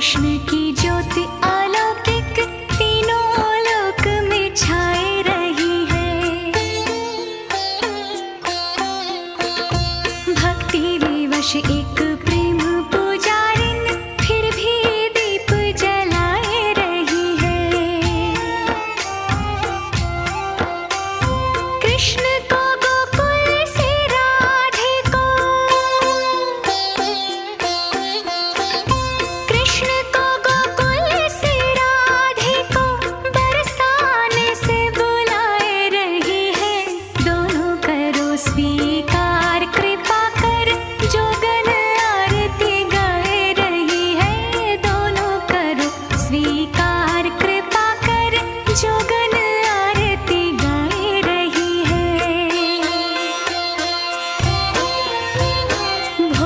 कृष्ण की ज्योति अलौकिक तीनों लोक में छाए रही है। भक्ति विवश एक